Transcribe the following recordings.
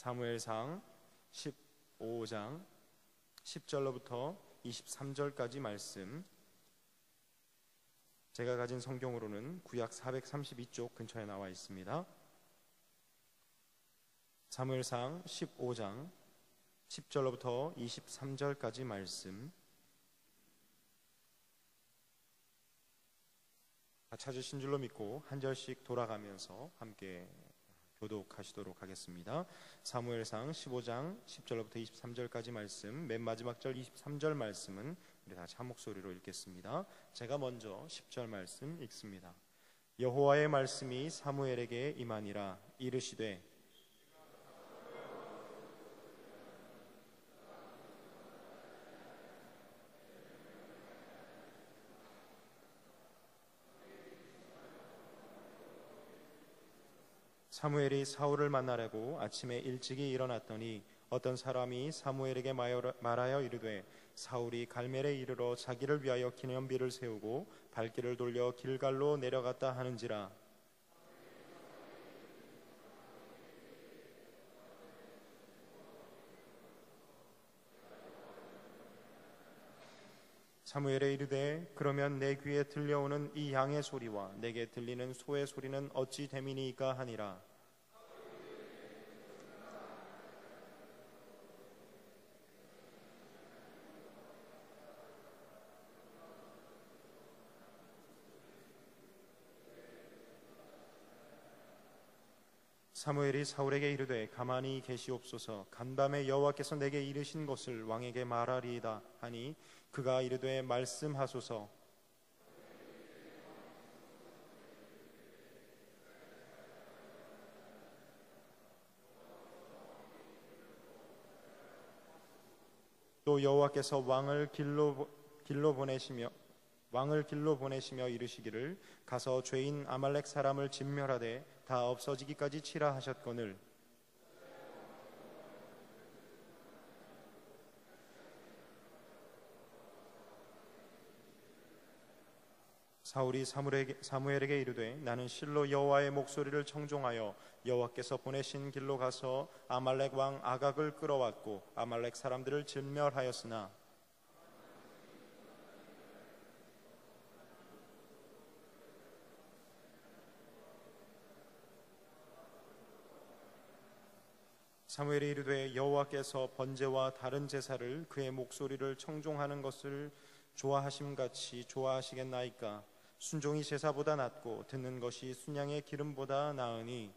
사무엘상 15장 10절로부터 23절까지 말씀, 제가 가진 성경으로는 구약 432쪽 근처에 나와 있습니다. 사무엘상 15장 10절로부터 23절까지 말씀, 다 찾으신 줄로 믿고 한 절씩 돌아가면서 함께 교독하시도록 하겠습니다. 사무엘상 15장 10절로부터 23절까지 말씀, 맨 마지막 절 23절 말씀은 우리 다시 한 목소리로 읽겠습니다. 제가 먼저 10절 말씀 읽습니다. 여호와의 말씀이 사무엘에게 임하니라. 이르시되 사무엘이 사울을 만나려고 아침에 일찍이 일어났더니 어떤 사람이 사무엘에게 말하여 이르되 사울이 갈멜에 이르러 자기를 위하여 기념비를 세우고 발길을 돌려 길갈로 내려갔다 하는지라. 사무엘에 이르되 그러면 내 귀에 들려오는 이 양의 소리와 내게 들리는 소의 소리는 어찌 됨이니까 하니라. 사무엘이 사울에게 이르되 가만히 계시옵소서. 간밤에 여호와께서 내게 이르신 것을 왕에게 말하리이다 하니 그가 이르되 말씀하소서. 또 여호와께서 왕을 길로 보내시며 이르시기를 가서 죄인 아말렉 사람을 진멸하되 다 없어지기까지 치라 하셨거늘 사울이 사무엘에게 이르되 나는 실로 여호와의 목소리를 청종하여 여호와께서 보내신 길로 가서 아말렉 왕 아각을 끌어왔고 아말렉 사람들을 진멸하였으나 사무엘이 이르되 여호와께서 번제와 다른 제사를 그의 목소리를 청종하는 것을 좋아하심같이 좋아하시겠나이까. 순종이 제사보다 낫고 듣는 것이 순양의 기름보다 나으니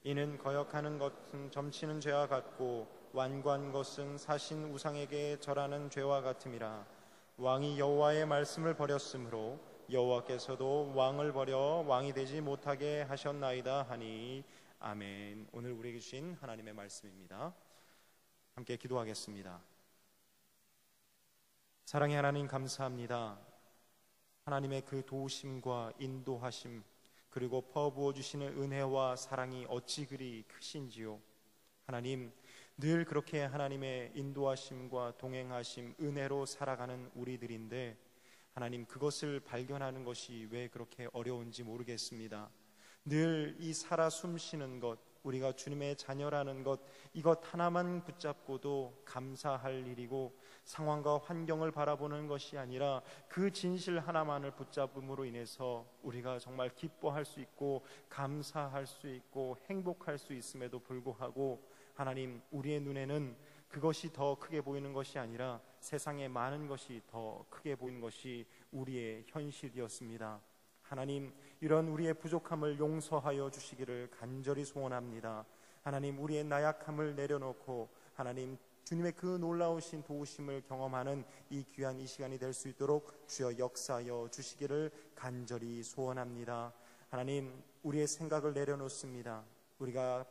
이는 거역하는 것은 점치는 죄와 같고 완고한 것은 사신 우상에게 절하는 죄와 같음이라. 왕이 여호와의 말씀을 버렸으므로 여호와께서도 왕을 버려 왕이 되지 못하게 하셨나이다 하니 아멘. 오늘 우리에게 주신 하나님의 말씀입니다. 함께 기도하겠습니다. 사랑의 하나님 감사합니다. 하나님의 그 도우심과 인도하심 그리고 퍼부어 주시는 은혜와 사랑이 어찌 그리 크신지요. 하나님, 늘 그렇게 하나님의 인도하심과 동행하심 은혜로 살아가는 우리들인데 하나님, 그것을 발견하는 것이 왜 그렇게 어려운지 모르겠습니다. 늘 이 살아 숨쉬는 것, 우리가 주님의 자녀라는 것, 이것 하나만 붙잡고도 감사할 일이고 상황과 환경을 바라보는 것이 아니라 그 진실 하나만을 붙잡음으로 인해서 우리가 정말 기뻐할 수 있고 감사할 수 있고 행복할 수 있음에도 불구하고 하나님, 우리의 눈에는 그것이 더 크게 보이는 것이 아니라 세상의 많은 것이 더 크게 보이는 것이 우리의 현실이었습니다. 하나님, 이런 우리의 부족함을 용서하여 주시기를 간절히 소원합니다. 하나님, 우리의 나약함을 내려놓고 하나님, 주님의 그 놀라우신 도우심을 경험하는 이 귀한 이 시간이 될 수 있도록 주여 역사하여 주시기를 간절히 소원합니다. 하나님, 우리의 생각을 내려놓습니다. 우리가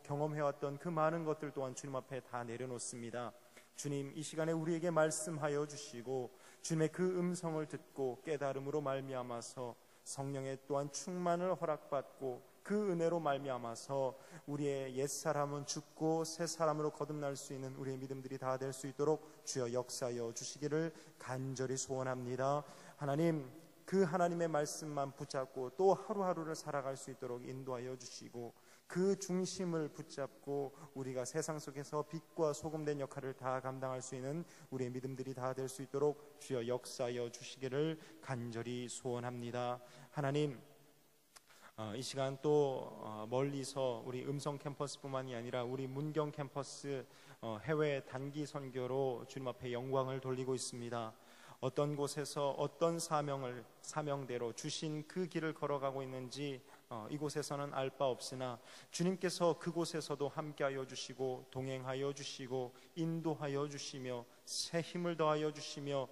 경험해왔던 그 많은 것들 또한 주님 앞에 다 내려놓습니다. 주님, 이 시간에 우리에게 말씀하여 주시고 주님의 그 음성을 듣고 깨달음으로 말미암아서 성령의 또한 충만을 허락받고 그 은혜로 말미암아서 우리의 옛사람은 죽고 새사람으로 거듭날 수 있는 우리의 믿음들이 다 될 수 있도록 주여 역사하여 주시기를 간절히 소원합니다. 하나님, 그 하나님의 말씀만 붙잡고 또 하루하루를 살아갈 수 있도록 인도하여 주시고 그 중심을 붙잡고 우리가 세상 속에서 빛과 소금된 역할을 다 감당할 수 있는 우리의 믿음들이 다 될 수 있도록 주여 역사하여 주시기를 간절히 소원합니다. 하나님, 이 시간 또 멀리서 우리 음성 캠퍼스뿐만이 아니라 우리 문경 캠퍼스 해외 단기 선교로 주님 앞에 영광을 돌리고 있습니다. 어떤 곳에서 어떤 사명대로 주신 그 길을 걸어가고 있는지 이곳에서는 알 바 없으나 주님께서 그곳에서도 함께하여 주시고 동행하여 주시고 인도하여 주시며 새 힘을 더하여 주시며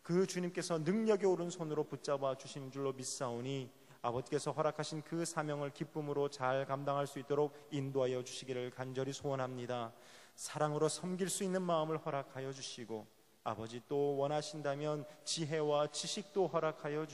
그 주님께서 능력의 오른손으로 붙잡아 주시는 줄로 믿사오니 아버지께서 허락하신 그 사명을 기쁨으로 잘 감당할 수 있도록 인도하여 주시기를 간절히 소원합니다. 사랑으로 섬길 수 있는 마음을 허락하여 주시고 아버지 또 원하신다면 지혜와 지식도 허락하여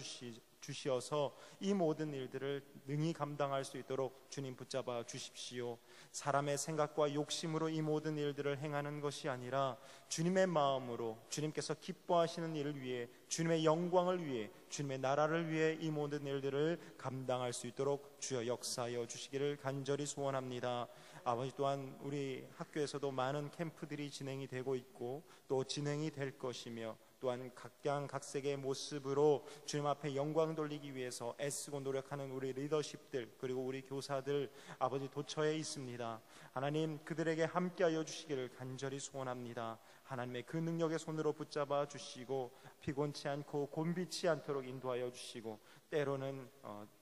주시어서 이 모든 일들을 능히 감당할 수 있도록 주님 붙잡아 주십시오. 사람의 생각과 욕심으로 이 모든 일들을 행하는 것이 아니라 주님의 마음으로 주님께서 기뻐하시는 일을 위해 주님의 영광을 위해 주님의 나라를 위해 이 모든 일들을 감당할 수 있도록 주여 역사하여 주시기를 간절히 소원합니다. 아버지 또한 우리 학교에서도 많은 캠프들이 진행이 되고 있고 또 진행이 될 것이며 또한 각양각색의 모습으로 주님 앞에 영광 돌리기 위해서 애쓰고 노력하는 우리 리더십들 그리고 우리 교사들 아버지 도처에 있습니다. 하나님 그들에게 함께하여 주시기를 간절히 소원합니다. 하나님의 그 능력의 손으로 붙잡아 주시고 피곤치 않고 곤비치 않도록 인도하여 주시고 때로는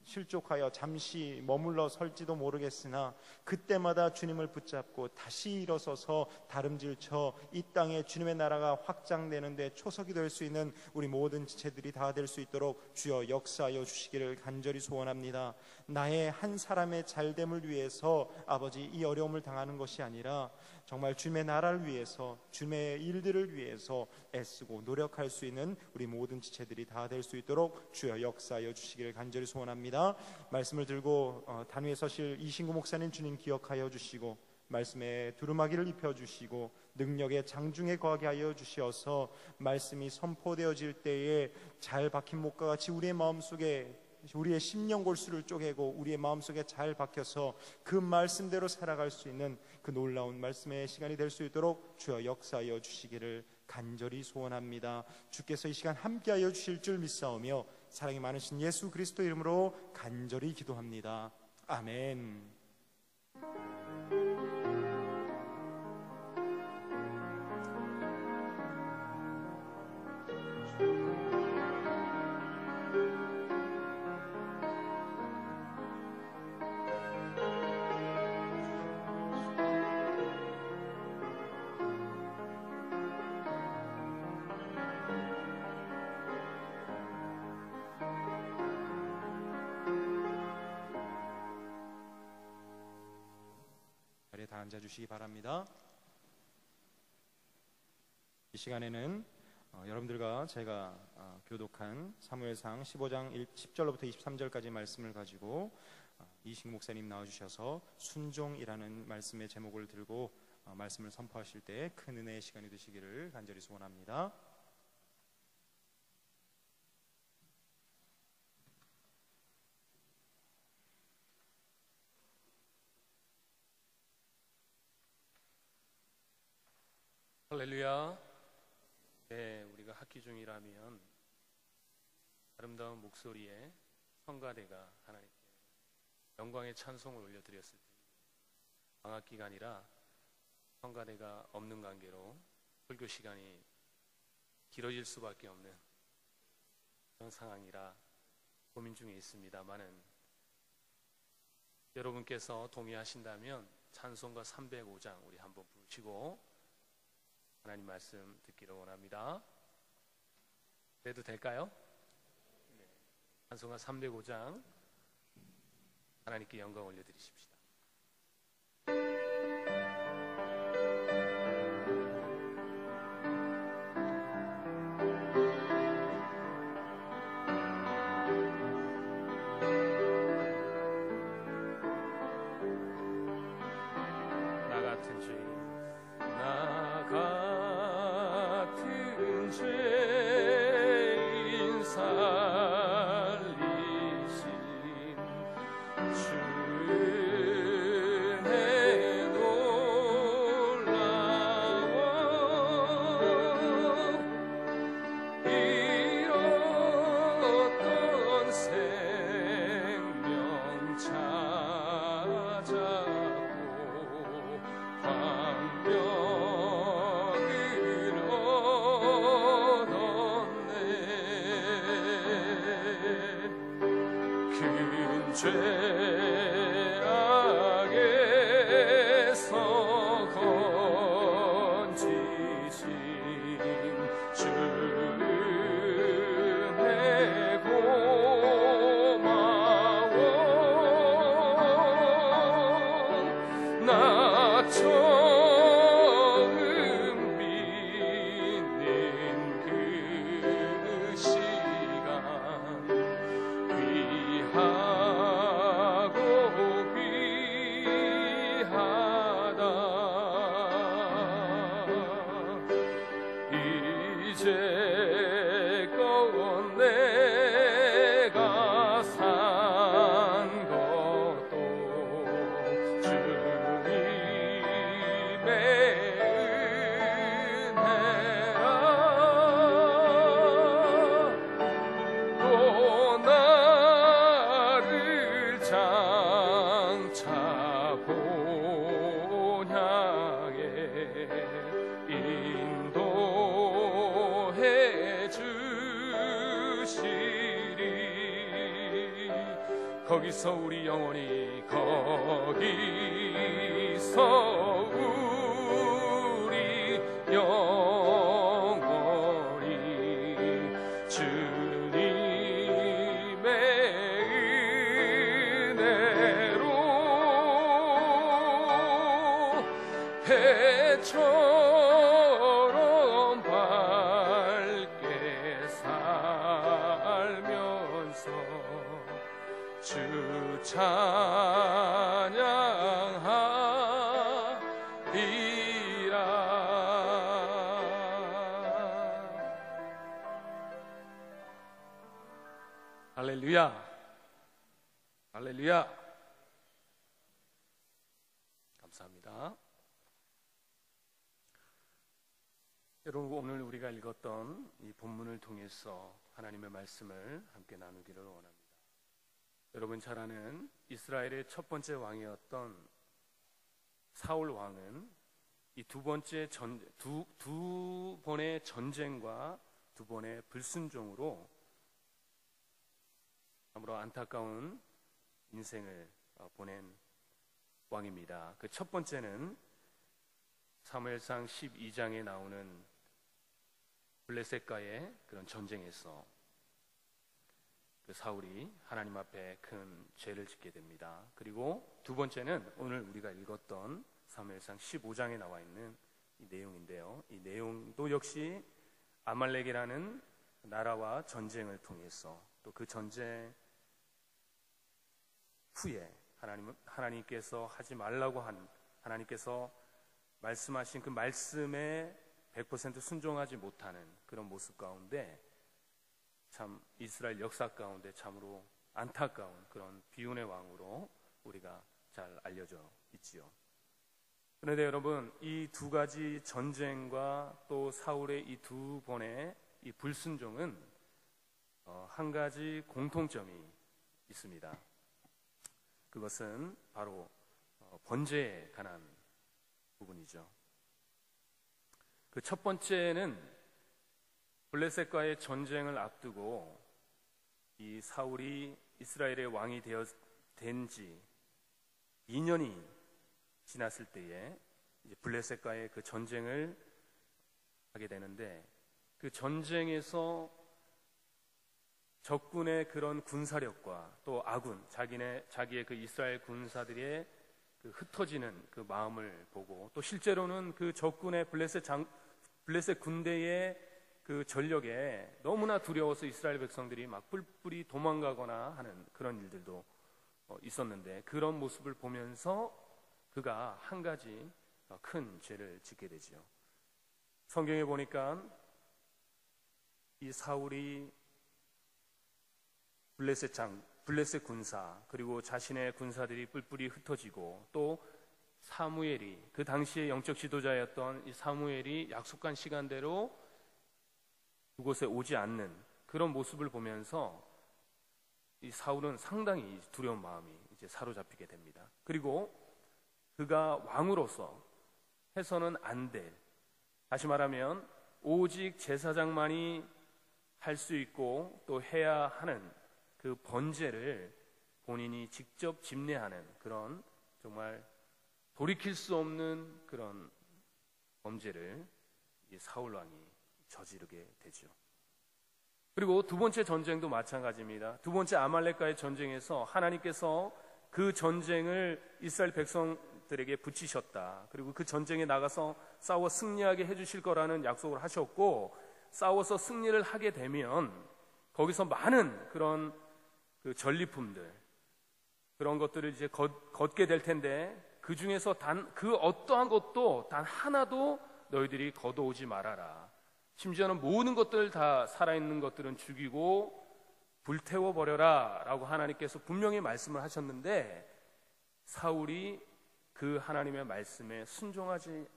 실족하여 잠시 머물러 설지도 모르겠으나 그때마다 주님을 붙잡고 다시 일어서서 다름질쳐 이 땅에 주님의 나라가 확장되는 데 초석이 될 수 있는 우리 모든 지체들이 다 될 수 있도록 주여 역사하여 주시기를 간절히 소원합니다. 나의 한 사람의 잘됨을 위해서 아버지 이 어려움을 당하는 것이 아니라 정말 주님의 나라를 위해서 주님의 일들을 위해서 애쓰고 노력할 수 있는 우리 모든 지체들이 다 될 수 있도록 주여 역사하여 주시기를 간절히 소원합니다. 말씀을 들고 단위에 서실 이신구 목사님 주님 기억하여 주시고 말씀에 두루마기를 입혀주시고 능력의 장중에 거하게 하여 주시어서 말씀이 선포되어질 때에 잘 박힌 목과 같이 우리의 마음속에 우리의 심령 골수를 쪼개고 우리의 마음속에 잘 박혀서 그 말씀대로 살아갈 수 있는 그 놀라운 말씀의 시간이 될 수 있도록 주여 역사하여 주시기를 간절히 소원합니다. 주께서 이 시간 함께하여 주실 줄 믿사오며 사랑이 많으신 예수 그리스도 이름으로 간절히 기도합니다. 아멘. 다 앉아주시기 바랍니다. 이 시간에는 여러분들과 제가 교독한 사무엘상 15장 10절로부터 23절까지 말씀을 가지고 이신구 목사님 나와주셔서 순종이라는 말씀의 제목을 들고 말씀을 선포하실 때 큰 은혜의 시간이 되시기를 간절히 소원합니다. 할렐루야. 네, 우리가 학기 중이라면 아름다운 목소리에 성가대가 하나님께 영광의 찬송을 올려드렸을 때 방학 기간이라 성가대가 없는 관계로 설교 시간이 길어질 수밖에 없는 그런 상황이라 고민 중에 있습니다만은 여러분께서 동의하신다면 찬송가 305장 우리 한번 부르시고 하나님 말씀 듣기를 원합니다. 그래도 될까요? 네. 찬송가 305장 하나님께 영광 올려드리십시다. 나 같은 죄인 살리신 주 죄악에서 건지신 주의 고마워. 나 처음 빚는 그 시간 귀하고 귀하다. 이제껏 내가 산 것도 주님의 은혜라. 또 나를 장차 본향에 인도해 주시리. 거기서 우리 영원히, 거기서 우리 영원히 주님의 은혜로 해처럼 밝게 살면서 주 찬양하리라. 할렐루야. 할렐루야. 감사합니다. 여러분, 오늘 우리가 읽었던 이 본문을 통해서 하나님의 말씀을 함께 나누기를 원합니다. 여러분 잘 아는 이스라엘의 첫 번째 왕이었던 사울 왕은 이 두 번의 전쟁과 두 번의 불순종으로 참으로 안타까운 인생을 보낸 왕입니다. 그 첫 번째는 사무엘상 12장에 나오는 블레셋과의 그런 전쟁에서 그 사울이 하나님 앞에 큰 죄를 짓게 됩니다. 그리고 두 번째는 오늘 우리가 읽었던 사무엘상 15장에 나와 있는 이 내용인데요. 이 내용도 역시 아말렉이라는 나라와 전쟁을 통해서 또 그 전쟁 후에 하나님께서 하지 말라고 한, 하나님께서 말씀하신 그 말씀에 100% 순종하지 못하는 그런 모습 가운데 참 이스라엘 역사 가운데 참으로 안타까운 그런 비운의 왕으로 우리가 잘 알려져 있지요. 그런데 여러분, 이 두 가지 전쟁과 또 사울의 이 두 번의 이 불순종은 한 가지 공통점이 있습니다. 그것은 바로 번제에 관한 부분이죠. 그 첫 번째는 블레셋과의 전쟁을 앞두고 이 사울이 이스라엘의 왕이 된 지 2년이 지났을 때에 이제 블레셋과의 그 전쟁을 하게 되는데, 그 전쟁에서 적군의 그런 군사력과 또 아군, 자기의 그 이스라엘 군사들의 그 흩어지는 그 마음을 보고, 또 실제로는 그 적군의 블레셋 군대의 그 전력에 너무나 두려워서 이스라엘 백성들이 막 뿔뿔이 도망가거나 하는 그런 일들도 있었는데, 그런 모습을 보면서 그가 한 가지 큰 죄를 짓게 되지요. 성경에 보니까 이 사울이 블레셋 군사, 그리고 자신의 군사들이 뿔뿔이 흩어지고, 또 사무엘이, 그 당시에 영적 지도자였던 이 사무엘이 약속한 시간대로 그곳에 오지 않는 그런 모습을 보면서 이 사울은 상당히 두려운 마음이 이제 사로잡히게 됩니다. 그리고 그가 왕으로서 해서는 안 될, 다시 말하면 오직 제사장만이 할 수 있고 또 해야 하는 그 번제를 본인이 직접 집례하는 그런 정말 돌이킬 수 없는 그런 범죄를 이 사울 왕이 저지르게 되죠. 그리고 두 번째 전쟁도 마찬가지입니다. 두 번째 아말렉과의 전쟁에서 하나님께서 그 전쟁을 이스라엘 백성들에게 붙이셨다. 그리고 그 전쟁에 나가서 싸워 승리하게 해주실 거라는 약속을 하셨고, 싸워서 승리를 하게 되면 거기서 많은 그런 그 전리품들, 그런 것들을 이제 걷게 될 텐데, 그 중에서 단 그 어떠한 것도 단 하나도 너희들이 걷어오지 말아라. 심지어는 모든 것들 다 살아있는 것들은 죽이고 불태워버려라 라고 하나님께서 분명히 말씀을 하셨는데, 사울이 그 하나님의 말씀에 순종하지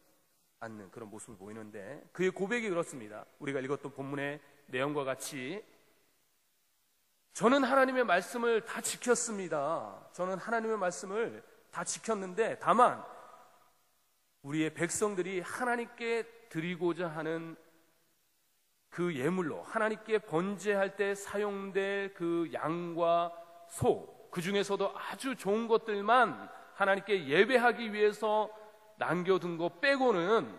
않는 그런 모습을 보이는데, 그의 고백이 그렇습니다. 우리가 읽었던 본문의 내용과 같이 저는 하나님의 말씀을 다 지켰습니다. 저는 하나님의 말씀을 다 지켰는데, 다만 우리의 백성들이 하나님께 드리고자 하는 그 예물로, 하나님께 번제할 때 사용될 그 양과 소, 그 중에서도 아주 좋은 것들만 하나님께 예배하기 위해서 남겨둔 것 빼고는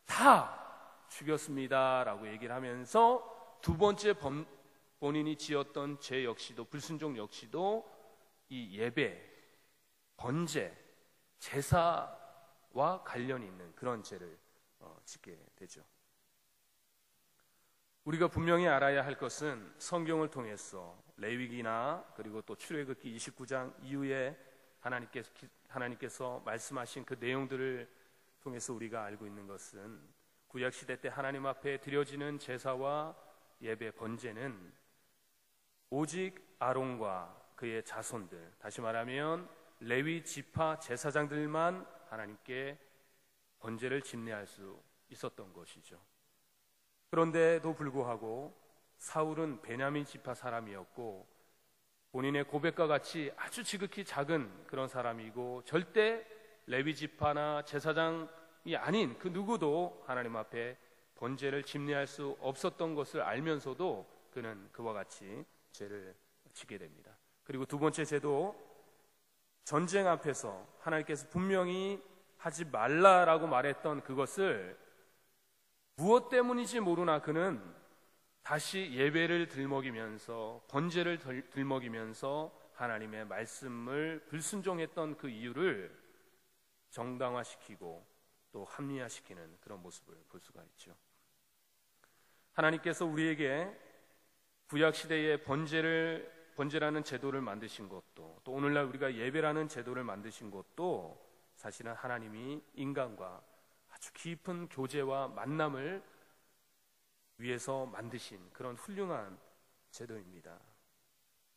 다 죽였습니다 라고 얘기를 하면서, 두 번째 본인이 지었던 죄 역시도, 불순종 역시도 이 예배, 번제, 제사와 관련이 있는 그런 죄를 짓게 되죠. 우리가 분명히 알아야 할 것은 성경을 통해서 레위기나 그리고 또 출애굽기 29장 이후에 하나님께서 말씀하신 그 내용들을 통해서 우리가 알고 있는 것은, 구약시대 때 하나님 앞에 드려지는 제사와 예배, 번제는 오직 아론과 그의 자손들, 다시 말하면 레위 지파 제사장들만 하나님께 번제를 집례할 수 있었던 것이죠. 그런데도 불구하고 사울은 베냐민 지파 사람이었고, 본인의 고백과 같이 아주 지극히 작은 그런 사람이고, 절대 레위 지파나 제사장이 아닌 그 누구도 하나님 앞에 번제를 집례할 수 없었던 것을 알면서도 그는 그와 같이 죄를 지게 됩니다. 그리고 두 번째 죄도 전쟁 앞에서 하나님께서 분명히 하지 말라라고 말했던 그것을 무엇 때문인지 모르나 그는 다시 예배를 들먹이면서, 번제를 들먹이면서 하나님의 말씀을 불순종했던 그 이유를 정당화시키고 또 합리화시키는 그런 모습을 볼 수가 있죠. 하나님께서 우리에게 구약시대의 번제라는 제도를 만드신 것도, 또 오늘날 우리가 예배라는 제도를 만드신 것도 사실은 하나님이 인간과 아주 깊은 교제와 만남을 위해서 만드신 그런 훌륭한 제도입니다.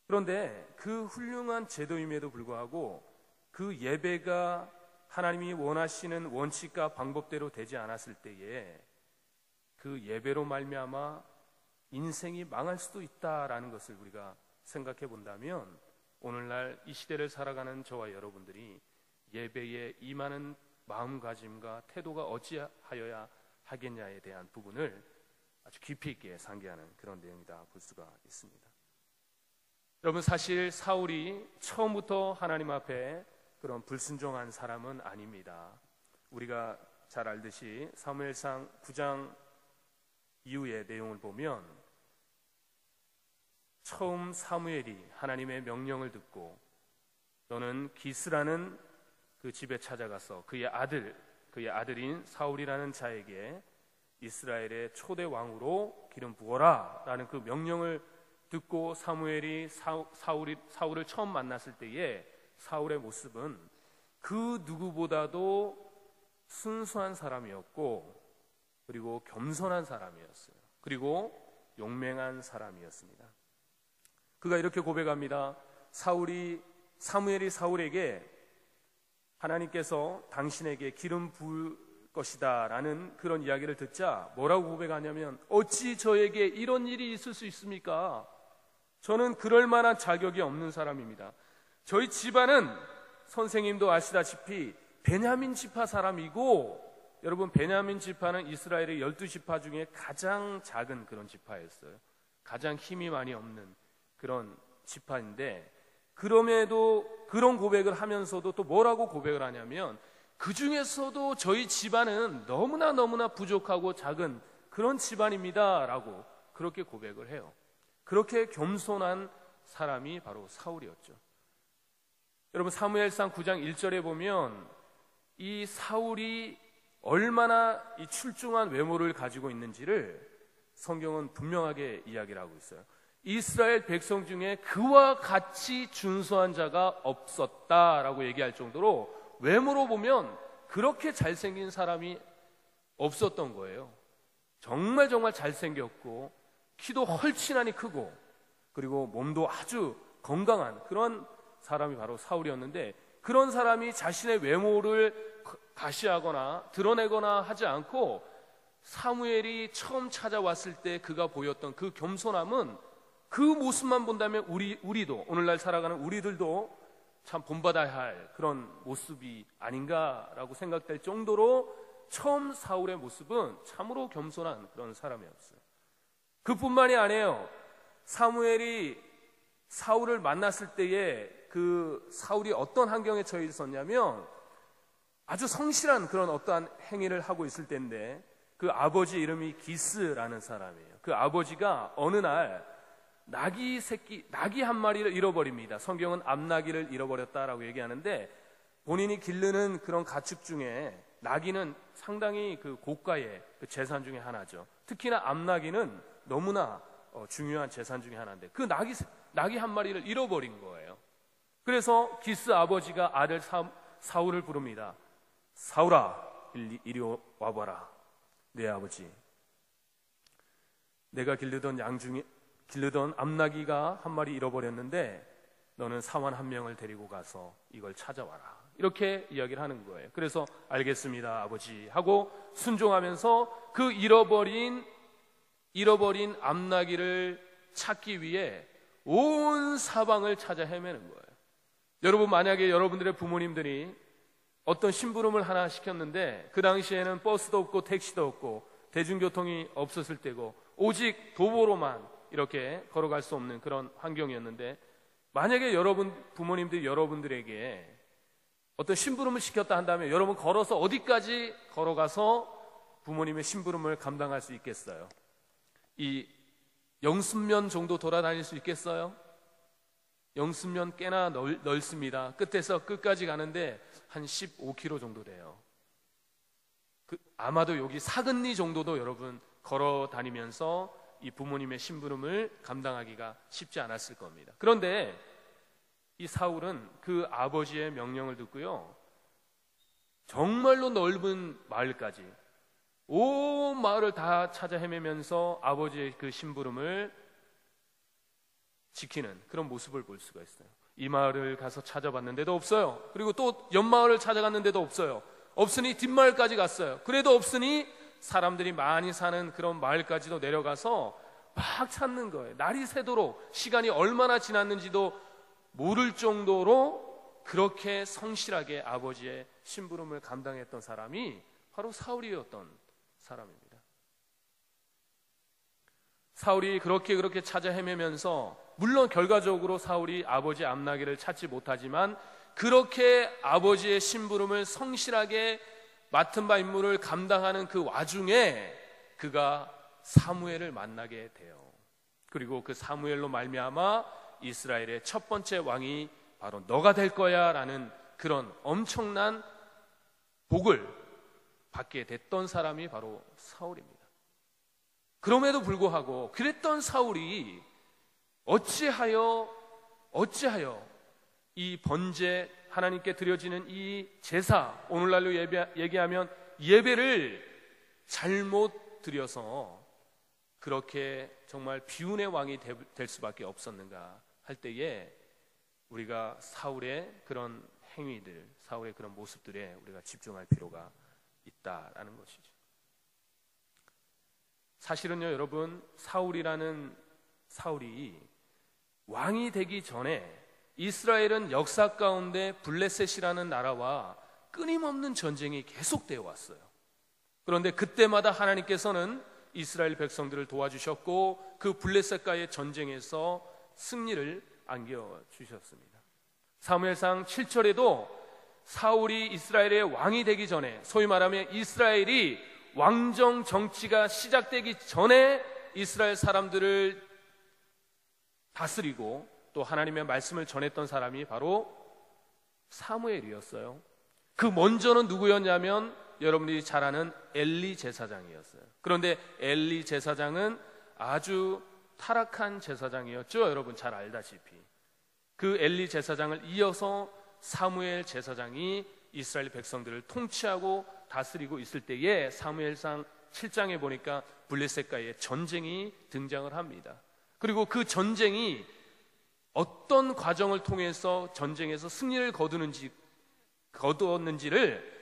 그런데 그 훌륭한 제도임에도 불구하고 그 예배가 하나님이 원하시는 원칙과 방법대로 되지 않았을 때에 그 예배로 말미암아 인생이 망할 수도 있다라는 것을 우리가 생각해 본다면, 오늘날 이 시대를 살아가는 저와 여러분들이 예배에 임하는 마음가짐과 태도가 어찌하여야 하겠냐에 대한 부분을 아주 깊이 있게 상기하는 그런 내용이다 볼 수가 있습니다. 여러분, 사실 사울이 처음부터 하나님 앞에 그런 불순종한 사람은 아닙니다. 우리가 잘 알듯이 사무엘상 9장 이후의 내용을 보면, 처음 사무엘이 하나님의 명령을 듣고 너는 기스라는 그 집에 찾아가서 그의 아들인 사울이라는 자에게 이스라엘의 초대 왕으로 기름 부어라 라는 그 명령을 듣고 사무엘이 사울을 처음 만났을 때에 사울의 모습은 그 누구보다도 순수한 사람이었고, 그리고 겸손한 사람이었어요. 그리고 용맹한 사람이었습니다. 그가 이렇게 고백합니다. 사무엘이 사울에게 하나님께서 당신에게 기름 부을 것이다 라는 그런 이야기를 듣자 뭐라고 고백하냐면, 어찌 저에게 이런 일이 있을 수 있습니까? 저는 그럴 만한 자격이 없는 사람입니다. 저희 집안은 선생님도 아시다시피 베냐민 지파 사람이고, 여러분, 베냐민 지파는 이스라엘의 12지파 중에 가장 작은 그런 지파였어요. 가장 힘이 많이 없는 그런 지파인데, 그럼에도 그런 고백을 하면서도 또 뭐라고 고백을 하냐면, 그 중에서도 저희 집안은 너무나 부족하고 작은 그런 집안입니다 라고 그렇게 고백을 해요. 그렇게 겸손한 사람이 바로 사울이었죠. 여러분, 사무엘상 9장 1절에 보면 이 사울이 얼마나 이 출중한 외모를 가지고 있는지를 성경은 분명하게 이야기를 하고 있어요. 이스라엘 백성 중에 그와 같이 준수한 자가 없었다라고 얘기할 정도로 외모로 보면 그렇게 잘생긴 사람이 없었던 거예요. 정말 잘생겼고 키도 헐치나니 크고 그리고 몸도 아주 건강한 그런 사람이 바로 사울이었는데, 그런 사람이 자신의 외모를 가시하거나 드러내거나 하지 않고 사무엘이 처음 찾아왔을 때 그가 보였던 그 겸손함은, 그 모습만 본다면 우리도, 오늘날 살아가는 우리들도 참 본받아야 할 그런 모습이 아닌가라고 생각될 정도로 처음 사울의 모습은 참으로 겸손한 그런 사람이었어요. 그뿐만이 아니에요. 사무엘이 사울을 만났을 때에 그 사울이 어떤 환경에 처해 있었냐면 아주 성실한 그런 어떠한 행위를 하고 있을 때인데, 그 아버지 이름이 기스라는 사람이에요. 그 아버지가 어느 날 나귀 한 마리를 잃어버립니다. 성경은 암나귀를 잃어버렸다라고 얘기하는데, 본인이 기르는 그런 가축 중에 나귀는 상당히 그 고가의 그 재산 중에 하나죠. 특히나 암나귀는 너무나 중요한 재산 중에 하나인데, 그 나귀 한 마리를 잃어버린 거예요. 그래서 기스 아버지가 아들 사울을 부릅니다. 사울아, 이리 와봐라. 내 아버지, 내가 기르던 암나귀가 한 마리 잃어버렸는데 너는 사원 한 명을 데리고 가서 이걸 찾아와라. 이렇게 이야기를 하는 거예요. 그래서 알겠습니다 아버지 하고 순종하면서 그 잃어버린 암나귀를 찾기 위해 온 사방을 찾아 헤매는 거예요. 여러분, 만약에 여러분들의 부모님들이 어떤 심부름을 하나 시켰는데 그 당시에는 버스도 없고 택시도 없고 대중교통이 없었을 때고 오직 도보로만 이렇게 걸어갈 수 없는 그런 환경이었는데, 만약에 여러분 부모님들이 여러분들에게 어떤 심부름을 시켰다 한다면 여러분 걸어서 어디까지 걸어가서 부모님의 심부름을 감당할 수 있겠어요? 이 영순면 정도 돌아다닐 수 있겠어요? 영순면 꽤나 넓습니다. 끝에서 끝까지 가는데 한 15km 정도 돼요. 아마도 여기 사근리 정도도 여러분 걸어 다니면서 이 부모님의 심부름을 감당하기가 쉽지 않았을 겁니다. 그런데 이 사울은 그 아버지의 명령을 듣고요, 정말로 넓은 마을까지 온 마을을 다 찾아 헤매면서 아버지의 그 심부름을 지키는 그런 모습을 볼 수가 있어요. 이 마을을 가서 찾아봤는데도 없어요. 그리고 또 옆마을을 찾아갔는데도 없어요. 없으니 뒷마을까지 갔어요. 그래도 없으니 사람들이 많이 사는 그런 마을까지도 내려가서 막 찾는 거예요. 날이 새도록, 시간이 얼마나 지났는지도 모를 정도로 그렇게 성실하게 아버지의 심부름을 감당했던 사람이 바로 사울이었던 사람입니다. 사울이 그렇게 찾아 헤매면서, 물론 결과적으로 사울이 아버지 암나귀를 찾지 못하지만 그렇게 아버지의 심부름을 성실하게 맡은 바 임무를 감당하는 그 와중에 그가 사무엘을 만나게 돼요. 그리고 그 사무엘로 말미암아 이스라엘의 첫 번째 왕이 바로 너가 될 거야 라는 그런 엄청난 복을 받게 됐던 사람이 바로 사울입니다. 그럼에도 불구하고 그랬던 사울이 어찌하여 이 번제, 하나님께 드려지는 이 제사, 오늘날로 얘기하면 예배를 잘못 드려서 그렇게 정말 비운의 왕이 될 수밖에 없었는가 할 때에 우리가 사울의 그런 행위들, 사울의 그런 모습들에 우리가 집중할 필요가 있다라는 것이죠. 사실은요, 여러분, 사울이 왕이 되기 전에 이스라엘은 역사 가운데 블레셋이라는 나라와 끊임없는 전쟁이 계속되어 왔어요. 그런데 그때마다 하나님께서는 이스라엘 백성들을 도와주셨고 그 블레셋과의 전쟁에서 승리를 안겨주셨습니다. 사무엘상 7절에도 사울이 이스라엘의 왕이 되기 전에, 소위 말하면 이스라엘이 왕정 정치가 시작되기 전에 이스라엘 사람들을 다스리고 또 하나님의 말씀을 전했던 사람이 바로 사무엘이었어요. 그 먼저는 누구였냐면 여러분들이 잘 아는 엘리 제사장이었어요. 그런데 엘리 제사장은 아주 타락한 제사장이었죠. 여러분 잘 알다시피. 그 엘리 제사장을 이어서 사무엘 제사장이 이스라엘 백성들을 통치하고 다스리고 있을 때에 사무엘상 7장에 보니까 블레셋과의 전쟁이 등장을 합니다. 그리고 그 전쟁이 어떤 과정을 통해서 전쟁에서 승리를 거두었는지를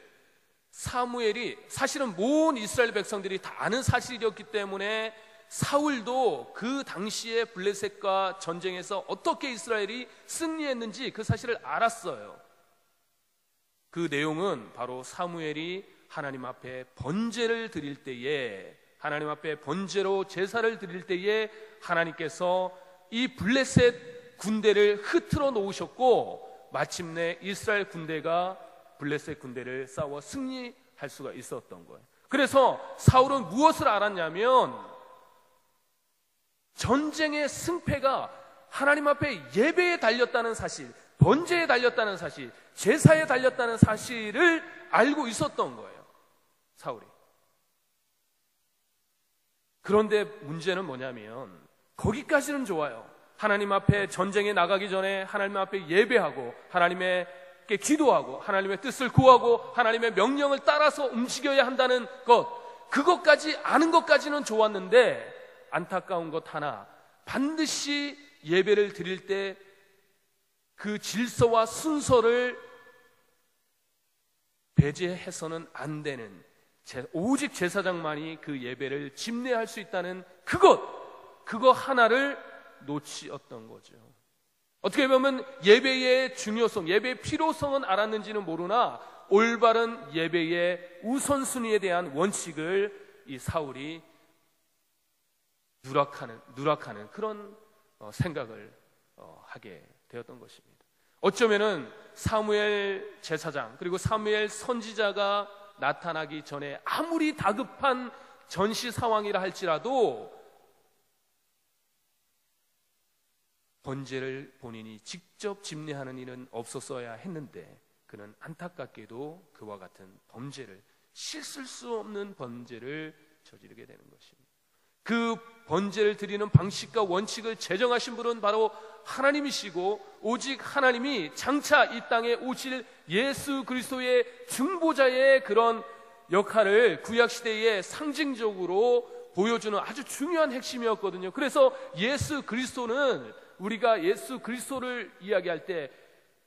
사무엘이, 사실은 모든 이스라엘 백성들이 다 아는 사실이었기 때문에 사울도 그 당시에 블레셋과 전쟁에서 어떻게 이스라엘이 승리했는지 그 사실을 알았어요. 그 내용은 바로 사무엘이 하나님 앞에 번제를 드릴 때에, 하나님 앞에 번제로 제사를 드릴 때에 하나님께서 이 블레셋 군대를 흩트러 놓으셨고 마침내 이스라엘 군대가 블레셋 군대를 싸워 승리할 수가 있었던 거예요. 그래서 사울은 무엇을 알았냐면 전쟁의 승패가 하나님 앞에 예배에 달렸다는 사실, 번제에 달렸다는 사실, 제사에 달렸다는 사실을 알고 있었던 거예요, 사울이. 그런데 문제는 뭐냐면 거기까지는 좋아요. 하나님 앞에 전쟁에 나가기 전에 하나님 앞에 예배하고 하나님께 기도하고 하나님의 뜻을 구하고 하나님의 명령을 따라서 움직여야 한다는 것, 그것까지 아는 것까지는 좋았는데 안타까운 것 하나, 반드시 예배를 드릴 때 그 질서와 순서를 배제해서는 안 되는, 오직 제사장만이 그 예배를 집례할 수 있다는 그거 하나를 놓치었던 거죠. 어떻게 보면 예배의 중요성, 예배의 필요성은 알았는지는 모르나 올바른 예배의 우선순위에 대한 원칙을 이 사울이 누락하는 그런 생각을 하게 되었던 것입니다. 어쩌면은 사무엘 제사장 그리고 사무엘 선지자가 나타나기 전에 아무리 다급한 전시 상황이라 할지라도 번제를 본인이 직접 집례하는 일은 없었어야 했는데 그는 안타깝게도 그와 같은 범죄를, 씻을 수 없는 번제를 저지르게 되는 것입니다. 그 번제를 드리는 방식과 원칙을 제정하신 분은 바로 하나님이시고 오직 하나님이 장차 이 땅에 오실 예수 그리스도의 중보자의 그런 역할을 구약시대에 상징적으로 보여주는 아주 중요한 핵심이었거든요. 그래서 예수 그리스도는, 우리가 예수 그리스도를 이야기할 때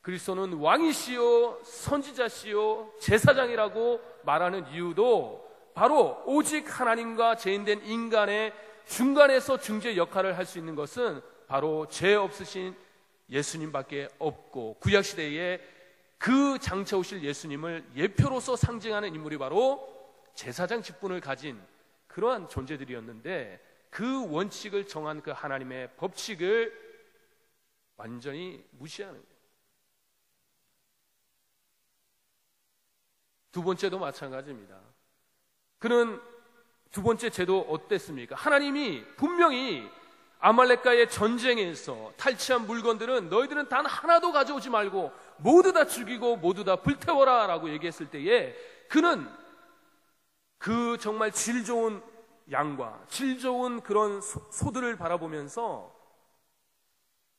그리스도는 왕이시요 선지자시요 제사장이라고 말하는 이유도 바로 오직 하나님과 죄인된 인간의 중간에서 중재 역할을 할 수 있는 것은 바로 죄 없으신 예수님밖에 없고, 구약시대에 그 장차 오실 예수님을 예표로서 상징하는 인물이 바로 제사장 직분을 가진 그러한 존재들이었는데, 그 원칙을 정한 그 하나님의 법칙을 완전히 무시하는 거예요. 두 번째도 마찬가지입니다. 그는 두 번째 제도 어땠습니까? 하나님이 분명히 아말렉과의 전쟁에서 탈취한 물건들은 너희들은 단 하나도 가져오지 말고 모두 다 죽이고 모두 다 불태워라 라고 얘기했을 때에 그는 그 정말 질 좋은 양과 질 좋은 그런 소들을 바라보면서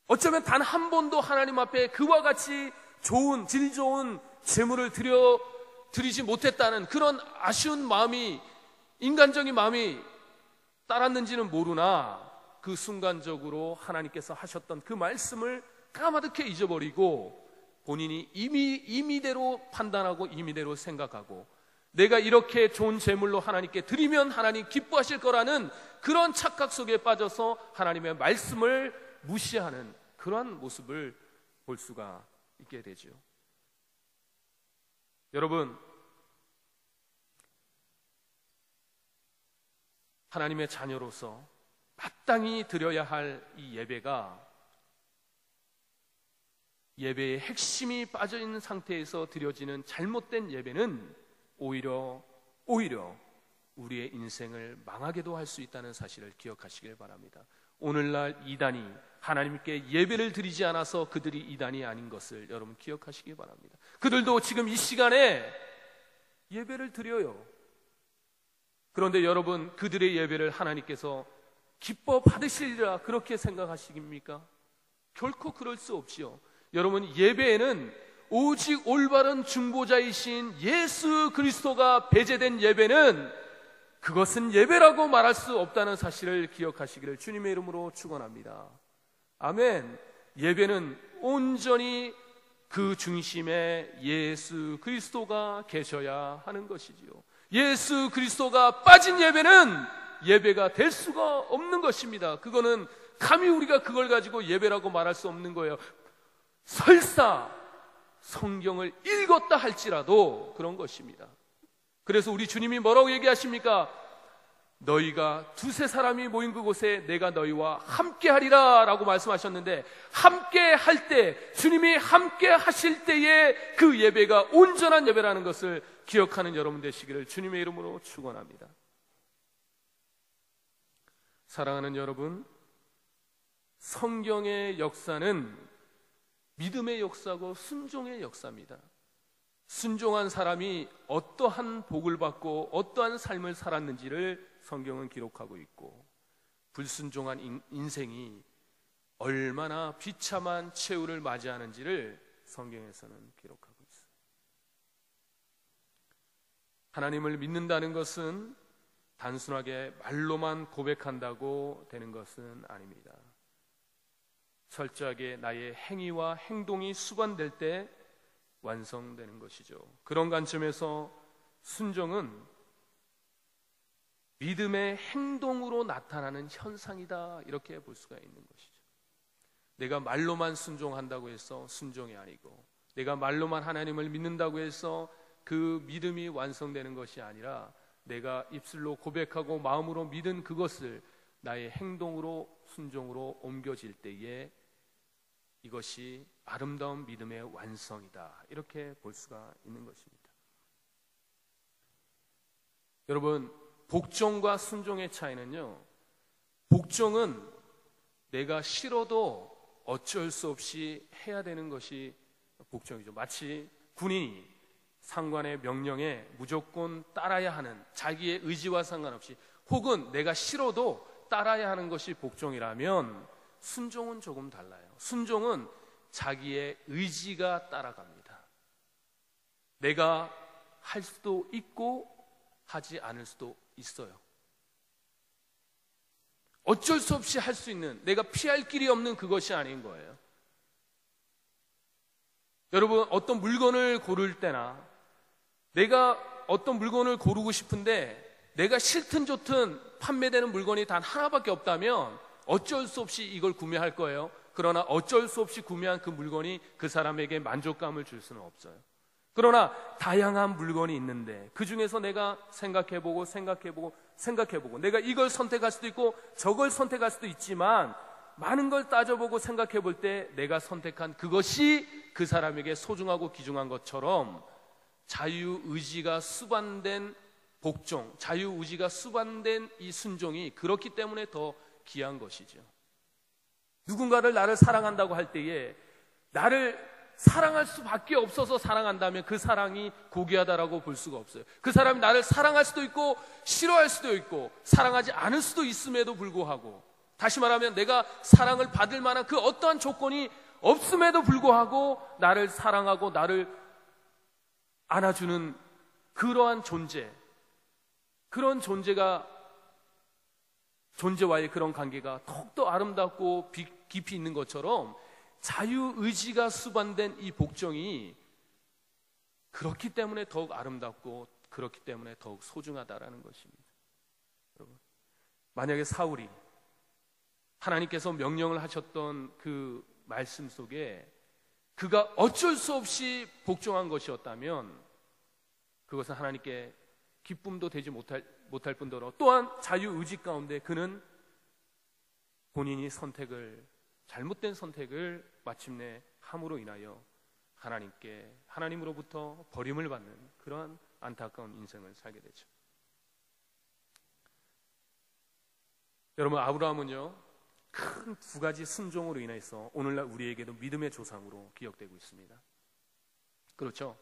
어쩌면 단 한 번도 하나님 앞에 그와 같이 좋은, 질 좋은 제물을 드리지 못했다는 그런 아쉬운 마음이, 인간적인 마음이 따랐는지는 모르나 그 순간적으로 하나님께서 하셨던 그 말씀을 까마득히 잊어버리고 본인이 임의대로 판단하고 임의대로 생각하고 내가 이렇게 좋은 제물로 하나님께 드리면 하나님 기뻐하실 거라는 그런 착각 속에 빠져서 하나님의 말씀을 무시하는 그러한 모습을 볼 수가 있게 되죠. 여러분, 하나님의 자녀로서 마땅히 드려야 할 이 예배가 예배의 핵심이 빠져있는 상태에서 드려지는 잘못된 예배는 오히려 우리의 인생을 망하게도 할 수 있다는 사실을 기억하시길 바랍니다. 오늘날 이단이 하나님께 예배를 드리지 않아서 그들이 이단이 아닌 것을 여러분 기억하시기 바랍니다. 그들도 지금 이 시간에 예배를 드려요. 그런데 여러분, 그들의 예배를 하나님께서 기뻐 받으시리라 그렇게 생각하십니까? 결코 그럴 수 없지요. 여러분, 예배에는 오직 올바른 중보자이신 예수 그리스도가 배제된 예배는 그것은 예배라고 말할 수 없다는 사실을 기억하시기를 주님의 이름으로 축원합니다. 아멘. 예배는 온전히 그 중심에 예수 그리스도가 계셔야 하는 것이지요. 예수 그리스도가 빠진 예배는 예배가 될 수가 없는 것입니다. 그거는 감히 우리가 그걸 가지고 예배라고 말할 수 없는 거예요. 설사 성경을 읽었다 할지라도 그런 것입니다. 그래서 우리 주님이 뭐라고 얘기하십니까? 너희가 두세 사람이 모인 그곳에 내가 너희와 함께 하리라 라고 말씀하셨는데, 함께 할 때, 주님이 함께 하실 때에 그 예배가 온전한 예배라는 것을 기억하는 여러분 되시기를 주님의 이름으로 축원합니다. 사랑하는 여러분, 성경의 역사는 믿음의 역사고 순종의 역사입니다. 순종한 사람이 어떠한 복을 받고 어떠한 삶을 살았는지를 성경은 기록하고 있고, 불순종한 인생이 얼마나 비참한 최후를 맞이하는지를 성경에서는 기록하고 있어요. 하나님을 믿는다는 것은 단순하게 말로만 고백한다고 되는 것은 아닙니다. 철저하게 나의 행위와 행동이 수반될 때 완성되는 것이죠. 그런 관점에서 순종은 믿음의 행동으로 나타나는 현상이다, 이렇게 볼 수가 있는 것이죠. 내가 말로만 순종한다고 해서 순종이 아니고, 내가 말로만 하나님을 믿는다고 해서 그 믿음이 완성되는 것이 아니라, 내가 입술로 고백하고 마음으로 믿은 그것을 나의 행동으로, 순종으로 옮겨질 때에 이것이 아름다운 믿음의 완성이다, 이렇게 볼 수가 있는 것입니다. 여러분, 복종과 순종의 차이는요, 복종은 내가 싫어도 어쩔 수 없이 해야 되는 것이 복종이죠. 마치 군인이 상관의 명령에 무조건 따라야 하는, 자기의 의지와 상관없이, 혹은 내가 싫어도 따라야 하는 것이 복종이라면, 순종은 조금 달라요. 순종은 자기의 의지가 따라갑니다. 내가 할 수도 있고 하지 않을 수도 있어요. 어쩔 수 없이 할 수 있는, 내가 피할 길이 없는 그것이 아닌 거예요. 여러분, 어떤 물건을 고를 때나 내가 어떤 물건을 고르고 싶은데 내가 싫든 좋든 판매되는 물건이 단 하나밖에 없다면 어쩔 수 없이 이걸 구매할 거예요. 그러나 어쩔 수 없이 구매한 그 물건이 그 사람에게 만족감을 줄 수는 없어요. 그러나 다양한 물건이 있는데 그 중에서 내가 생각해보고 내가 이걸 선택할 수도 있고 저걸 선택할 수도 있지만, 많은 걸 따져보고 생각해볼 때 내가 선택한 그것이 그 사람에게 소중하고 귀중한 것처럼, 자유의지가 수반된 복종, 자유의지가 수반된 이 순종이 그렇기 때문에 더 귀한 것이죠. 누군가를 나를 사랑한다고 할 때에 나를 사랑할 수밖에 없어서 사랑한다면 그 사랑이 고귀하다라고 볼 수가 없어요. 그 사람이 나를 사랑할 수도 있고 싫어할 수도 있고 사랑하지 않을 수도 있음에도 불구하고, 다시 말하면 내가 사랑을 받을 만한 그 어떠한 조건이 없음에도 불구하고 나를 사랑하고 나를 안아주는 그러한 존재, 그런 존재와의 그런 관계가 더욱더 아름답고 깊이 있는 것처럼, 자유의지가 수반된 이 복종이 그렇기 때문에 더욱 아름답고 그렇기 때문에 더욱 소중하다라는 것입니다. 여러분, 만약에 사울이 하나님께서 명령을 하셨던 그 말씀 속에 그가 어쩔 수 없이 복종한 것이었다면 그것은 하나님께 기쁨도 되지 못할 뿐더러 또한 자유의지 가운데 그는 본인이 잘못된 선택을 마침내 함으로 인하여 하나님으로부터 버림을 받는 그러한 안타까운 인생을 살게 되죠. 여러분, 아브라함은요, 큰 두 가지 순종으로 인해서 오늘날 우리에게도 믿음의 조상으로 기억되고 있습니다. 그렇죠?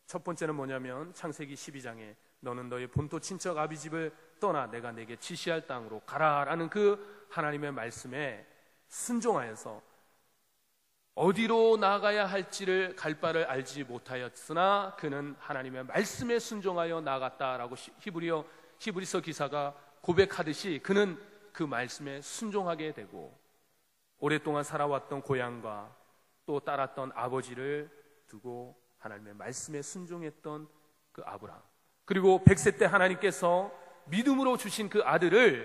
첫 번째는 뭐냐면 창세기 12장에 너는 너의 본토 친척 아비 집을 떠나 내가 내게 지시할 땅으로 가라라는 그 하나님의 말씀에 순종하여서 어디로 나가야 할지를 갈 바를 알지 못하였으나 그는 하나님의 말씀에 순종하여 나갔다라고 히브리서 기사가 고백하듯이 그는 그 말씀에 순종하게 되고 오랫동안 살아왔던 고향과 또 따랐던 아버지를 두고 하나님의 말씀에 순종했던 그 아브라함, 그리고 100세 때 하나님께서 믿음으로 주신 그 아들이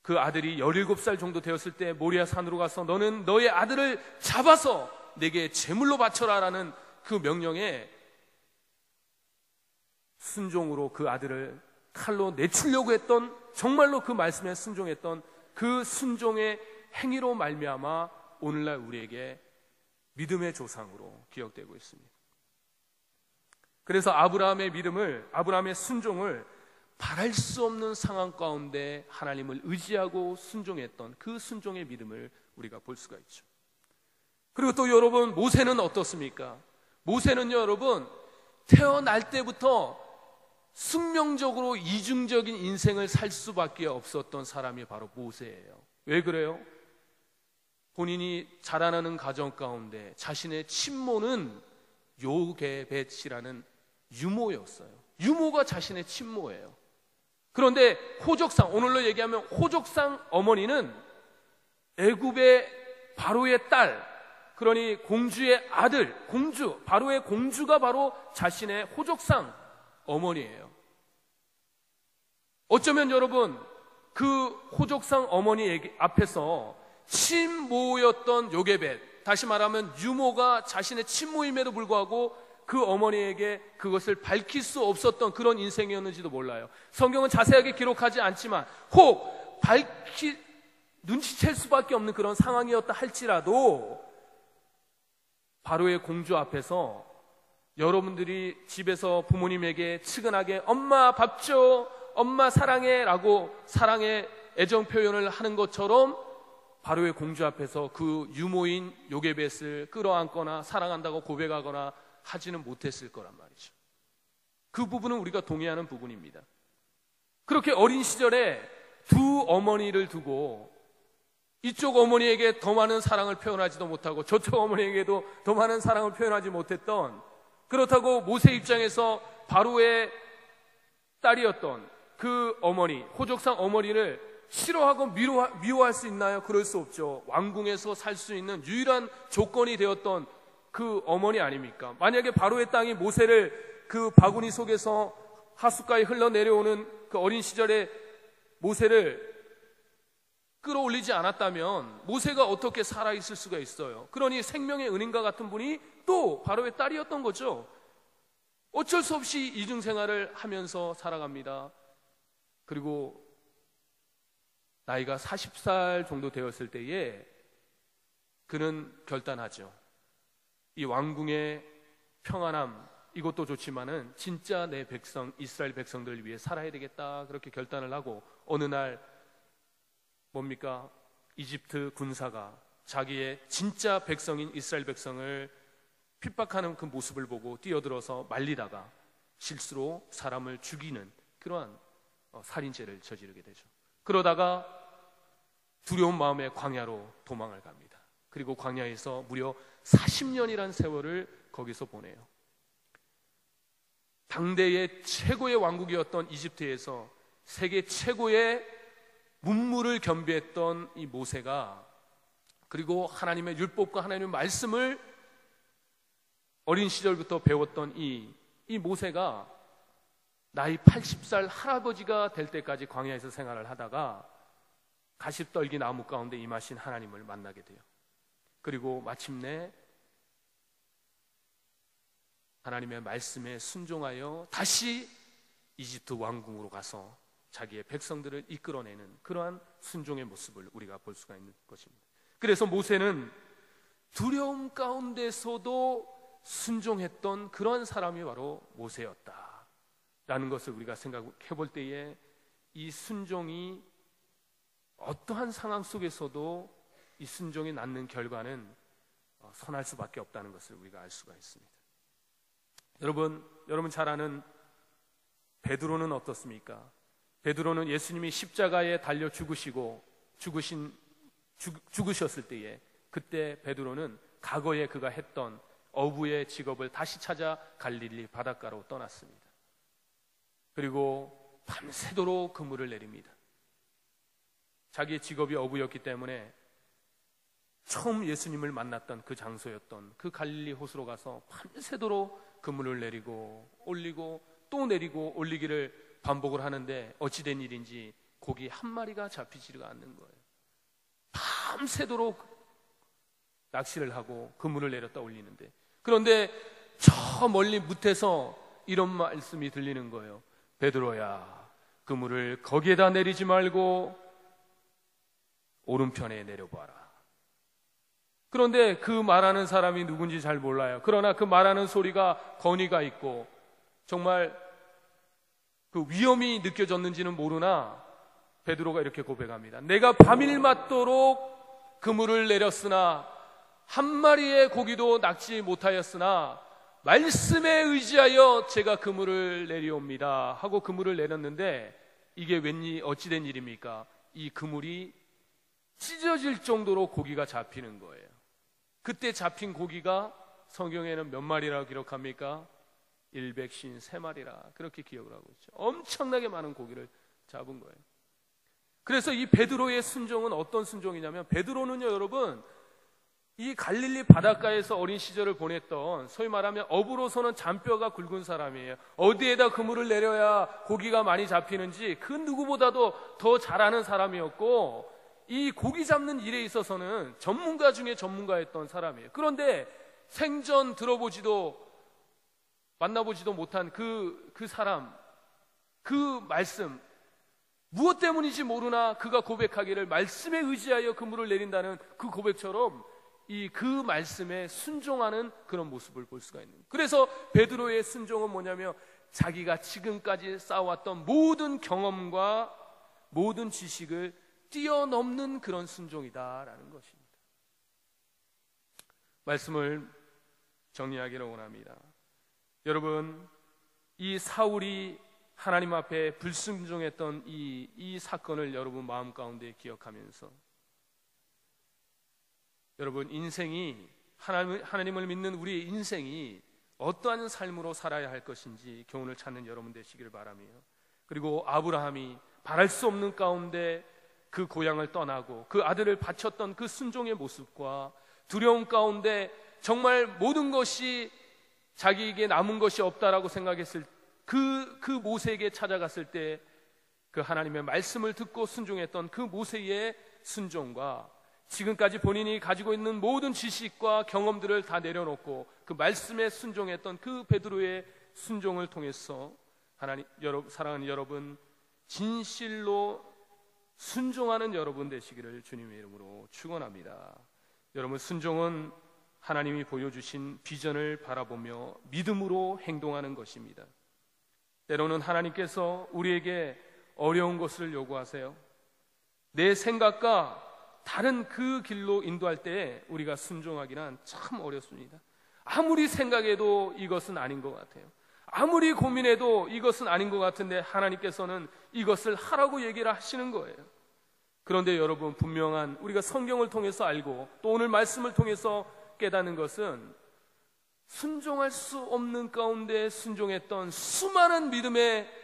17살 정도 되었을 때 모리아 산으로 가서 너는 너의 아들을 잡아서 내게 제물로 바쳐라 라는 그 명령에 순종으로 그 아들을 칼로 내추려고 했던, 정말로 그 말씀에 순종했던 그 순종의 행위로 말미암아 오늘날 우리에게 믿음의 조상으로 기억되고 있습니다. 그래서 아브라함의 순종을 바랄 수 없는 상황 가운데 하나님을 의지하고 순종했던 그 순종의 믿음을 우리가 볼 수가 있죠. 그리고 또 여러분, 모세는 어떻습니까? 모세는요, 여러분, 태어날 때부터 숙명적으로 이중적인 인생을 살 수밖에 없었던 사람이 바로 모세예요. 왜 그래요? 본인이 자라나는 가정 가운데 자신의 친모는 요게벳이라는 유모였어요. 유모가 자신의 친모예요. 그런데 호적상, 오늘로 얘기하면 호적상 어머니는 애굽의 바로의 딸, 그러니 공주의 아들, 바로의 공주가 바로 자신의 호적상 어머니예요. 어쩌면 여러분, 그 호적상 어머니 앞에서 친모였던 요게벳, 다시 말하면 유모가 자신의 친모임에도 불구하고 그 어머니에게 그것을 밝힐 수 없었던 그런 인생이었는지도 몰라요. 성경은 자세하게 기록하지 않지만 혹 눈치챌 수밖에 없는 그런 상황이었다 할지라도 바로의 공주 앞에서 여러분들이 집에서 부모님에게 측은하게 엄마 밥 줘, 엄마 사랑해 라고 사랑의 애정 표현을 하는 것처럼 바로의 공주 앞에서 그 유모인 요게벳을 끌어안거나 사랑한다고 고백하거나 하지는 못했을 거란 말이죠. 그 부분은 우리가 동의하는 부분입니다. 그렇게 어린 시절에 두 어머니를 두고 이쪽 어머니에게 더 많은 사랑을 표현하지도 못하고 저쪽 어머니에게도 더 많은 사랑을 표현하지 못했던, 그렇다고 모세 입장에서 바로의 딸이었던 그 어머니, 호적상 어머니를 싫어하고 미워할 수 있나요? 그럴 수 없죠. 왕궁에서 살 수 있는 유일한 조건이 되었던 그 어머니 아닙니까? 만약에 바로의 땅이 모세를 그 바구니 속에서 하숫가에 흘러내려오는 그 어린 시절에 모세를 끌어올리지 않았다면 모세가 어떻게 살아있을 수가 있어요? 그러니 생명의 은인과 같은 분이 또 바로의 딸이었던 거죠. 어쩔 수 없이 이중생활을 하면서 살아갑니다. 그리고 나이가 40살 정도 되었을 때에 그는 결단하죠. 이 왕궁의 평안함, 이것도 좋지만은 진짜 내 백성, 이스라엘 백성들을 위해 살아야 되겠다, 그렇게 결단을 하고 어느 날 뭡니까? 이집트 군사가 자기의 진짜 백성인 이스라엘 백성을 핍박하는 그 모습을 보고 뛰어들어서 말리다가 실수로 사람을 죽이는 그러한 살인죄를 저지르게 되죠. 그러다가 두려운 마음에 광야로 도망을 갑니다. 그리고 광야에서 무려 40년이란 세월을 거기서 보내요. 당대의 최고의 왕국이었던 이집트에서 세계 최고의 문물을 겸비했던 이 모세가, 그리고 하나님의 율법과 하나님의 말씀을 어린 시절부터 배웠던 이 모세가 나이 80살 할아버지가 될 때까지 광야에서 생활을 하다가 가시떨기 나무 가운데 임하신 하나님을 만나게 돼요. 그리고 마침내 하나님의 말씀에 순종하여 다시 이집트 왕궁으로 가서 자기의 백성들을 이끌어내는 그러한 순종의 모습을 우리가 볼 수가 있는 것입니다. 그래서 모세는 두려움 가운데서도 순종했던 그런 사람이 바로 모세였다라는 것을 우리가 생각해 볼 때에 이 순종이 어떠한 상황 속에서도 이 순종이 낳는 결과는 선할 수밖에 없다는 것을 우리가 알 수가 있습니다. 여러분 잘 아는 베드로는 어떻습니까? 베드로는 예수님이 십자가에 달려 죽으셨을 때에 그때 베드로는 과거에 그가 했던 어부의 직업을 다시 찾아 갈릴리 바닷가로 떠났습니다. 그리고 밤새도록 그물을 내립니다. 자기의 직업이 어부였기 때문에 처음 예수님을 만났던 그 장소였던 그 갈릴리 호수로 가서 밤새도록 그물을 내리고 올리고 또 내리고 올리기를 반복을 하는데 어찌된 일인지 고기 한 마리가 잡히지가 않는 거예요. 밤새도록 낚시를 하고 그물을 내렸다 올리는데, 그런데 저 멀리 무태서 이런 말씀이 들리는 거예요. 베드로야, 그물을 거기에다 내리지 말고 오른편에 내려봐라. 그런데 그 말하는 사람이 누군지 잘 몰라요. 그러나 그 말하는 소리가 권위가 있고 정말 그 위험이 느껴졌는지는 모르나 베드로가 이렇게 고백합니다. 내가 밤일 맞도록 그물을 내렸으나 한 마리의 고기도 낚지 못하였으나 말씀에 의지하여 제가 그물을 내리옵니다 하고 그물을 내렸는데, 이게 어찌된 일입니까? 이 그물이 찢어질 정도로 고기가 잡히는 거예요. 그때 잡힌 고기가 성경에는 몇 마리라고 기록합니까? 153마리라 그렇게 기억을 하고 있죠. 엄청나게 많은 고기를 잡은 거예요. 그래서 이 베드로의 순종은 어떤 순종이냐면, 베드로는요 여러분, 이 갈릴리 바닷가에서 어린 시절을 보냈던 소위 말하면 어부로서는 잔뼈가 굵은 사람이에요. 어디에다 그물을 내려야 고기가 많이 잡히는지 그 누구보다도 더 잘 아는 사람이었고, 이 고기 잡는 일에 있어서는 전문가 중에 전문가였던 사람이에요. 그런데 생전 만나보지도 못한 그 사람, 그 말씀, 무엇 때문인지 모르나 그가 고백하기를 말씀에 의지하여 그물을 내린다는 그 고백처럼 그 말씀에 순종하는 그런 모습을 볼 수가 있는 거예요. 그래서 베드로의 순종은 뭐냐면 자기가 지금까지 쌓아왔던 모든 경험과 모든 지식을 뛰어넘는 그런 순종이다라는 것입니다. 말씀을 정리하기를 원합니다. 여러분, 이 사울이 하나님 앞에 불순종했던 이 사건을 여러분 마음 가운데 기억하면서, 여러분 인생이 하나님을 믿는 우리의 인생이 어떠한 삶으로 살아야 할 것인지 교훈을 찾는 여러분 되시기를 바라며, 그리고 아브라함이 바랄 수 없는 가운데 그 고향을 떠나고 그 아들을 바쳤던 그 순종의 모습과 두려움 가운데 정말 모든 것이 자기에게 남은 것이 없다라고 생각했을 그 모세에게 찾아갔을 때 그 하나님의 말씀을 듣고 순종했던 그 모세의 순종과 지금까지 본인이 가지고 있는 모든 지식과 경험들을 다 내려놓고 그 말씀에 순종했던 그 베드로의 순종을 통해서 사랑하는 여러분, 진실로 순종하는 여러분 되시기를 주님의 이름으로 축원합니다. 여러분, 순종은 하나님이 보여주신 비전을 바라보며 믿음으로 행동하는 것입니다. 때로는 하나님께서 우리에게 어려운 것을 요구하세요. 내 생각과 다른 그 길로 인도할 때 우리가 순종하기는 참 어렵습니다. 아무리 생각해도 이것은 아닌 것 같아요. 아무리 고민해도 이것은 아닌 것 같은데 하나님께서는 이것을 하라고 얘기를 하시는 거예요. 그런데 여러분, 분명한 우리가 성경을 통해서 알고 또 오늘 말씀을 통해서 깨닫는 것은 순종할 수 없는 가운데 순종했던 수많은 믿음의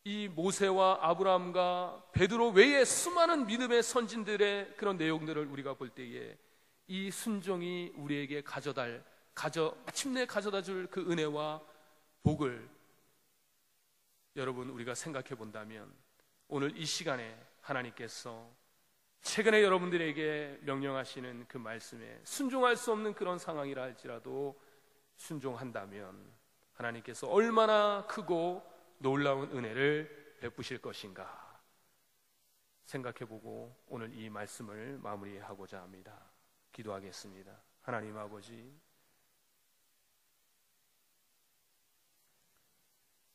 이 모세와 아브라함과 베드로 외에 수많은 믿음의 선진들의 그런 내용들을 우리가 볼 때에 이 순종이 우리에게 마침내 가져다 줄 그 은혜와 복을 여러분 우리가 생각해 본다면, 오늘 이 시간에 하나님께서 최근에 여러분들에게 명령하시는 그 말씀에 순종할 수 없는 그런 상황이라 할지라도 순종한다면 하나님께서 얼마나 크고 놀라운 은혜를 베푸실 것인가 생각해보고 오늘 이 말씀을 마무리하고자 합니다. 기도하겠습니다. 하나님 아버지,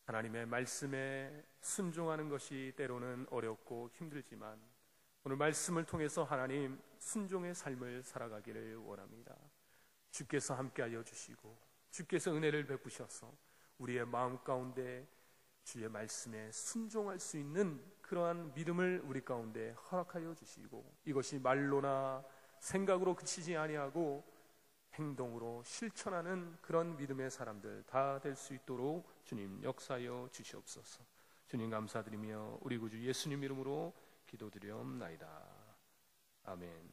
하나님의 말씀에 순종하는 것이 때로는 어렵고 힘들지만 오늘 말씀을 통해서 하나님 순종의 삶을 살아가기를 원합니다. 주께서 함께하여 주시고 주께서 은혜를 베푸셔서 우리의 마음 가운데 주의 말씀에 순종할 수 있는 그러한 믿음을 우리 가운데 허락하여 주시고 이것이 말로나 생각으로 그치지 아니하고 행동으로 실천하는 그런 믿음의 사람들 다 될 수 있도록 주님 역사하여 주시옵소서. 주님 감사드리며 우리 구주 예수님 이름으로 기도드리옵나이다. 아멘.